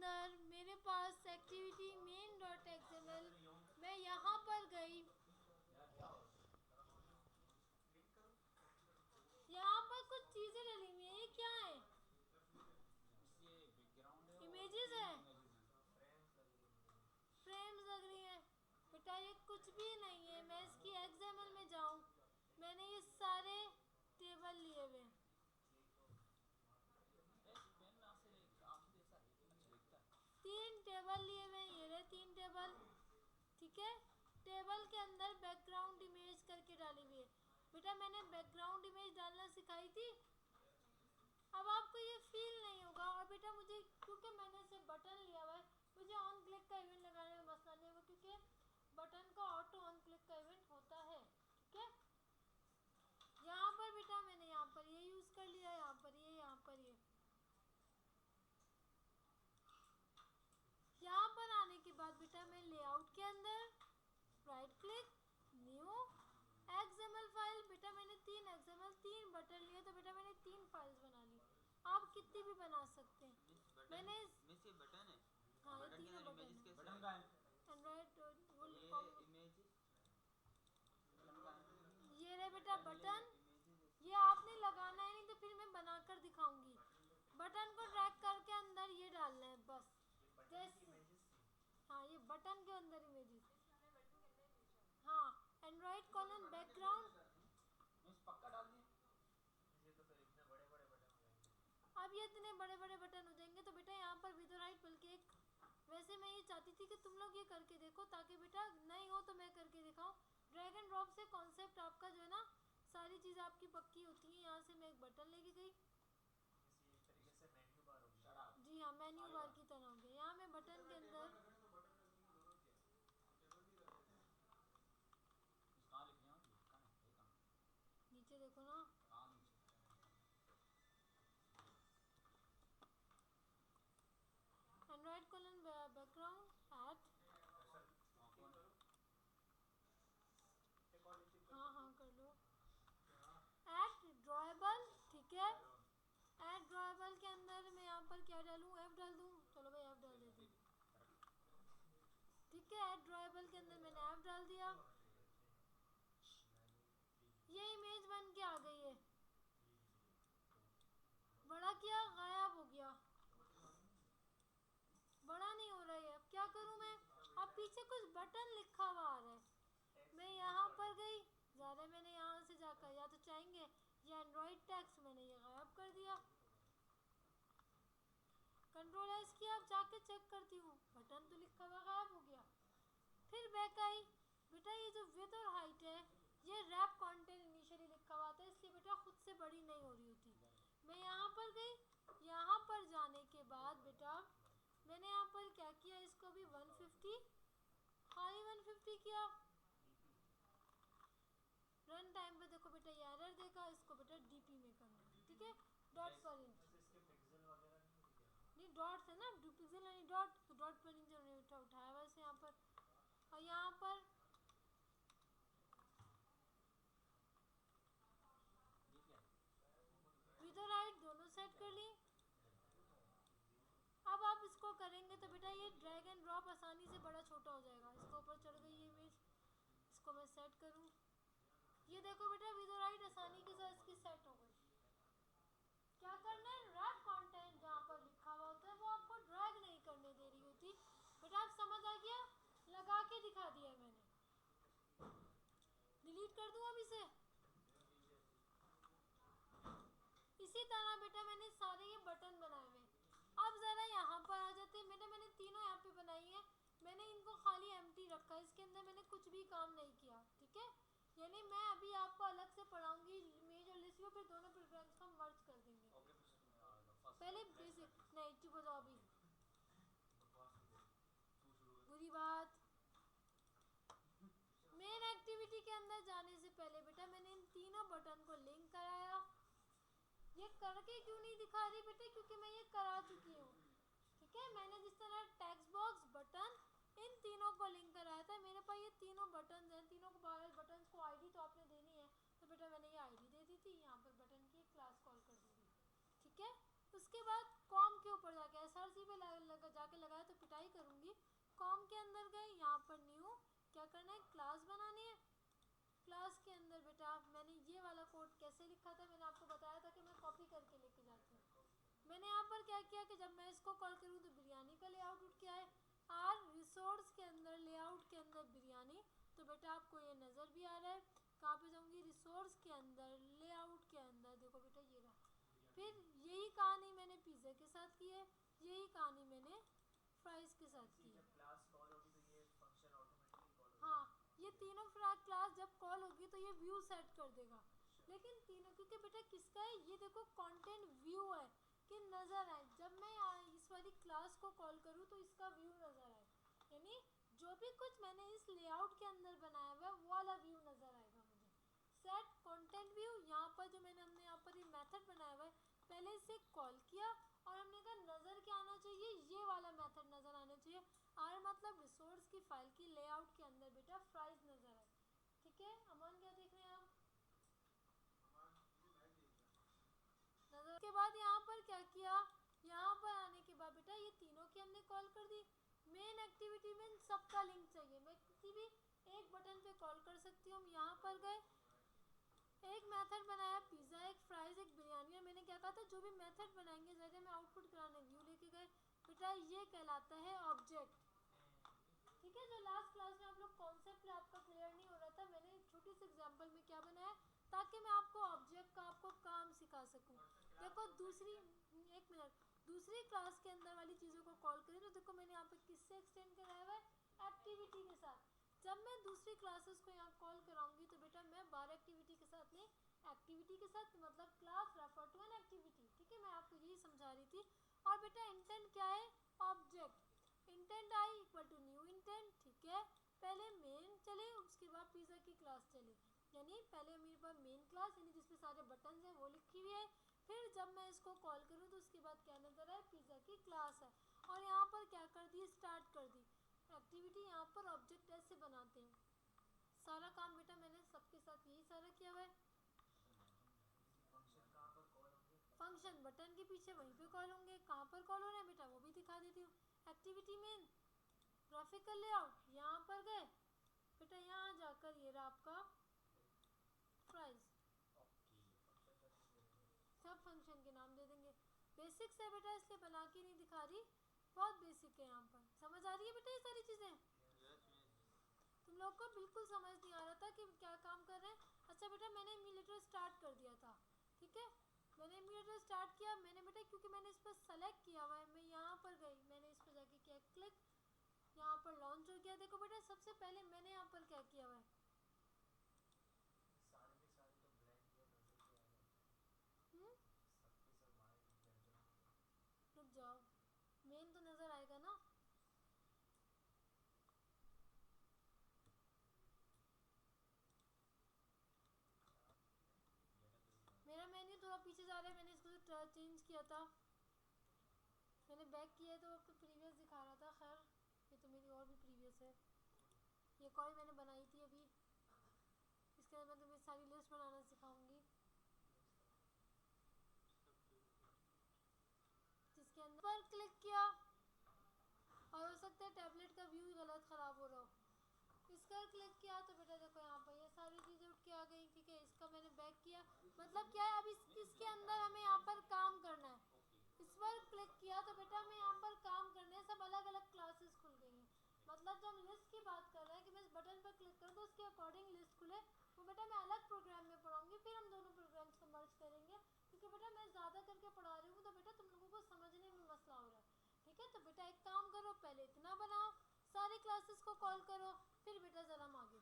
अंदर मेरे पास activity main dot XML, मैं यहाँ पर गई, यहाँ पर कुछ चीजें डली हुई है। ये क्या है? इमेजेस है, फ्रेम्स लग रही है। बेटा ये कुछ भी नहीं है। मैं इसकी एक्सएमएल में जाऊँ, मैंने ये सारे टेबल लिए हुए, तीन टेबल लिए हुए, ये रहे तीन टेबल। ठीक है, टेबल के अंदर बैकग्राउंड इमेज करके डाली हुई है। बेटा मैंने बैकग्राउंड इमेज डालना सिखाई थी, अब आपको ये फील नहीं होगा। और बेटा मुझे, क्योंकि मैंने इसे बटन लिया हुआ है, मुझे ऑन क्लिक का इवेंट लगाने में मसला नहीं होगा, क्योंकि बटन का ऑटो ऑन क्लिक का इवेंट होता है। ठीक है, यहाँ पर बेटा मैंने यहाँ पर ये यूज कर लिया, यहाँ पर ये, यहाँ पर ये। यहाँ पर आने के बाद बेटा मैं लेआउट के अंदर right click, new XML file. बेटा मैंने तीन एक्सएमएल, तीन बटन लिए, तो बेटा मैंने तीन फाइल्स बना ली। आप कितनी भी बना सकते हैं। मैंने मिस ये बटन है। हाँ, ये बटन के तीनों अंदर बटन इमेजेस है। कैसे है? एंड्रॉइड ये इमेज, ये रहे बेटा बटन, ये आपने लगाना है, नहीं तो फिर मैं बनाकर दिखाऊंगी। बटन को ड्रैग करके अंदर ये डालना है बस, जैसे हाँ ये बटन के अंदर इमेजेस। हाँ, एंड्रॉइड कॉलन बैकग्राउंड। पक्का डाल दिए। अब ये इतने बड़े बड़े बटन हो जाएंगे, तो बेटा यहाँ पर विद राइट, बल्कि एक, वैसे मैं ये चाहती थी कि तुम लोग ये करके देखो, ताकि बेटा नहीं हो तो मैं करके दिखाऊं। ड्रैग एंड ड्रॉप से कॉन्सेप्ट आपका जो है ना, सारी चीज़ आपकी पक्की होती है। यहाँ से मैं एक बटन लेके गई, जी हाँ मेन्यू बार की तरह हो गया। यहाँ मैं बटन के अंदर नीचे देखो ना, एंड्रॉइड कॉलन बैकग्राउंड एट, हाँ कर लो, एट ड्रॉएबल। ठीक है, एट ड्रॉएबल के अंदर मैं यहाँ पर क्या डालूँ, एफ डाल दूँ। चलो भाई एफ डाल देती हूँ। ठीक है, एट ड्रॉएबल के अंदर मैंने एफ डाल दिया। ये इमेज बन के आ गई है, बड़ा किया, गायब हो गया, बड़ा नहीं हो रहा है। अब क्या करूं मैं, अब पीछे कुछ बटन लिखा हुआ आ रहा है। मैं यहाँ पर गई, ज़्यादा मैंने यहाँ से जाकर, या तो चाहेंगे ये एंड्रॉइड टैक्स, मैंने ये गायब कर दिया। कंट्रोल एस किया, अब जाके चेक करती हूँ, बटन तो लिखा हुआ गायब हो गया। फिर बैक आई, बेटा ये जो विड्थ और हाइट है, ये रैप कंटेंट इनिशियली लिखा हुआ था, इसलिए बेटा खुद से बड़ी नहीं हो रही होती। मैं यहाँ पर गई, यहाँ पर जाने के बाद बेटा मैंने यहाँ पर क्या किया, इसको भी 150, खाली 150 किया। रन टाइम पे देखो बेटा ये एरर देगा, इसको बेटा डीपी में करना है। ठीक है, डॉट पर इंच, नहीं डॉट है ना, पिक्सल नहीं डॉट, तो डॉट पर इंच हमने उठाया वैसे यहाँ पर। और यहाँ पर विद और हाइट दोनों सेट कर ली। अब आप इसको करेंगे तो बेटा ये ड्रैग एंड ड्रॉप आसानी से बड़ा छोटा हो जाएगा। इसके ऊपर चढ़ गई ये इमेज, इसको मैं सेट करूँ, ये देखो बेटा विद और हाइट आसानी के साथ इसकी सेट हो गई। क्या करना है, रैप कंटेंट जहाँ पर लिखा हुआ होता है वो आपको ड्रैग नहीं करने दे रही होती। बेटा आप समझ आ गया, लगा के दिखा दिया मैंने। डिलीट कर दूँ अब इसे। इसी तरह बेटा मैंने सारे ये बटन बनाए हुए। अब ज़रा यहाँ पर आ जाते हैं। बेटा मैंने तीनों यहाँ पे बनाई है, मैंने इनको खाली एम्प्टी रखा है, इसके अंदर मैंने कुछ भी काम नहीं किया। ठीक है, यानी मैं अभी आपको अलग से पढ़ाऊंगी इमेज और लिस्ट, फिर दोनों प्रोग्राम्स को मर्ज कर देंगे। पहले बेसिक नहीं, चुप हो जाओ अभी, बुरी बात। मेन एक्टिविटी के अंदर जाने से पहले बेटा मैंने इन तीनों बटन को लिंक कराया। ये करके क्यों नहीं दिखा रही बेटा, क्योंकि मैं ये करा चुकी हूँ। ठीक है, मैंने जिस तरह टेक्स्ट बॉक्स, बटन, इन तीनों को लिंक कराया था। मेरे पास ये तीनों बटन हैं, तीनों को बटन को आईडी तो आपने देनी है, तो बेटा मैंने ये आईडी दे दी थी। यहाँ पर बटन की क्लास कॉल कर दी थी। ठीक है, उसके बाद कॉम के ऊपर जाके SRC पे जाके लगाया तो पिटाई करूँगी। कॉम के अंदर गए, यहाँ पर न्यू क्या करना है, क्लास बनानी है। क्लास के अंदर बेटा मैंने ये वाला कोड कैसे लिखा था, मैंने आपको बताया था कि मैं कॉपी करके लेके जाती हूँ। मैंने यहाँ पर क्या किया कि जब मैं इसको कॉल करूँ तो बिरयानी का लेआउट उठ के आए। आर रिसोर्स के अंदर लेआउट के अंदर बिरयानी, तो बेटा आपको ये नज़र भी आ रहा है। कहाँ पे जाऊँगी, रिसोर्स के अंदर लेआउट के अंदर, देखो बेटा ये रहा। फिर यही कहानी मैंने पिज़्ज़ा के साथ की है, यही कहानी मैंने फ्राइज़ के साथ की है। हाँ, ये तीनों क्लास जब कॉल होगी तो ये व्यू सेट कर देगा। लेकिन तीनों क्योंकि बेटा किसका है, ये देखो कंटेंट व्यू है कि नज़र आए। जब मैं इस वाली क्लास को कॉल करूँ तो इसका व्यू नज़र आए, यानी जो भी कुछ मैंने इस लेआउट के अंदर बनाया हुआ है वो वाला व्यू नज़र आएगा मुझे। सेट कंटेंट व्यू, यहाँ पर जो हमने यहाँ पर ये मेथड बनाया हुआ है, पहले इसे कॉल किया और हमने कहा नज़र क्या आना चाहिए, ये वाला मेथड नज़र आना चाहिए। आर मतलब रिसोर्स की फाइल की लेआउट के अंदर बेटा फ्राइज नज़र आए। ठीक है, अमन क्या देख रहे हैं आप? नज़र के बाद यहाँ पर क्या किया, यहाँ पर आने के बाद बेटा ये तीनों की हमने कॉल कर दी। मेन एक्टिविटी में सबका लिंक चाहिए, मैं किसी भी एक बटन पे कॉल कर सकती हूँ। हम यहाँ पर गए, एक मेथड बनाया पिज़्ज़ा, एक फ्राइज़, एक बिरयानी। मैंने क्या कहा था, जो भी मेथड बनाएंगे जैसे में आउटपुट कराने व्यू लेके गए बेटा, ये कहलाता है ऑब्जेक्ट। ठीक है, जो लास्ट क्लास में आप लोग कॉन्सेप्ट आपका क्लियर नहीं हो रहा था, मैंने छोटी सी एग्जांपल में क्या बनाया ताकि मैं आपको ऑब्जेक्ट का आपको काम सिखा सकूं। देखो दूसरी, एक मिनट, दूसरी क्लास के अंदर वाली चीज़ों को कॉल करें तो देखो मैंने यहाँ पे किससे एक्सटेंड कराया हुआ है, एक्टिविटी के साथ। जब मैं दूसरी क्लासेस को यहाँ कॉल कराऊंगी तो बेटा मैं बार एक्टिविटी के साथ नहीं, एक्टिविटी के साथ मतलब class refer to an activity. ठीक है, मैं आपको यही समझा रही थी। और बेटा इंटेंट क्या है, object. Intent I equal to new intent. ठीक है, पहले मेन चले उसके बाद पिज़्ज़ा की क्लास चले, यानी पहले मेरे पास मेन क्लास यानी जिसपे सारे बटन हैं वो लिखी हुई है। फिर जब मैं इसको कॉल करूँ तो उसके बाद क्या नजर आए, पिज़्ज़ा की क्लास है। और यहाँ पर क्या कर दी, स्टार्ट कर दी एक्टिविटी। यहाँ पर ऑब्जेक्ट ऐसे बनाते हैं। सारा काम बेटा मैंने सबके साथ यही सारा किया हुआ है। फंक्शन बटन के पीछे वहीं पे कॉल होंगे, कहाँ पर कॉल हो रहे हैं बेटा वो भी दिखा देती हूँ। एक्टिविटी मेन, ग्राफिकल लेआउट, यहाँ पर गए बेटा, यहाँ जाकर ये रहा आपका प्राइस। सब फंक्शन के नाम दे देंगे। बेसिक्स है बेटा इसलिए बना के नहीं दिखा रही, बहुत बेसिक है। यहाँ पर समझ आ रही है बेटा ये सारी चीज़ें? तुम लोग को बिल्कुल समझ नहीं आ रहा था कि क्या काम कर रहे हैं। अच्छा बेटा मैंने इम्यूलेटर स्टार्ट कर दिया था। ठीक है, मैंने इम्यूलेटर स्टार्ट किया, मैंने बेटा क्योंकि मैंने इस पर सेलेक्ट किया हुआ है, मैं यहाँ पर गई, मैंने इस पर जाके किया क्लिक, यहाँ पर लॉन्च हो गया। देखो बेटा सबसे पहले मैंने यहाँ पर क्या किया हुआ है, रुक जाओ, मेन तो नज़र आएगा ना। मेरा मेन्यू थोड़ा पीछे जा रहा है, मैंने इसको चेंज किया था, मैंने बैक किया तो अब तो प्रीवियस दिखा रहा था। खैर ये तो मेरी और भी प्रीवियस है, ये कॉल मैंने बनाई थी अभी। इसके अंदर मैं तुम्हें सारी लिस्ट बनाना सिखाऊंगी, जिसके अंदर पर क्लिक किया और हो सकता है टैबलेट का व्यू गलत ख़राब हो रहा हो। इसका क्लिक किया तो बेटा देखो यहाँ पर ये सारी चीज़ें उठ के आ गई। ठीक है, इसका मैंने बैक किया, मतलब क्या है, अब इसके अंदर हमें यहाँ पर काम करना है। इस पर क्लिक किया तो बेटा हमें यहाँ पर काम करने हैं, सब अलग अलग क्लासेस खुल गई हैं। मतलब जब हम लिस्ट की बात कर रहे हैं कि मैं इस बटन पर क्लिक करूँ तो उसके अकॉर्डिंग लिस्ट खुले, वो बेटा मैं अलग प्रोग्राम में पढ़ाऊँगी, फिर हम दोनों प्रोग्राम्स को मर्ज करेंगे। क्योंकि बेटा मैं ज़्यादा करके पढ़ा रही हूँ तो बेटा तुम लोगों को समझने में मसला हो रहा है। ठीक है, तो बेटा एक काम करो, पहले इतना बनाओ, सारी क्लासेस को कॉल करो, फिर बेटा ज़रा हम आगे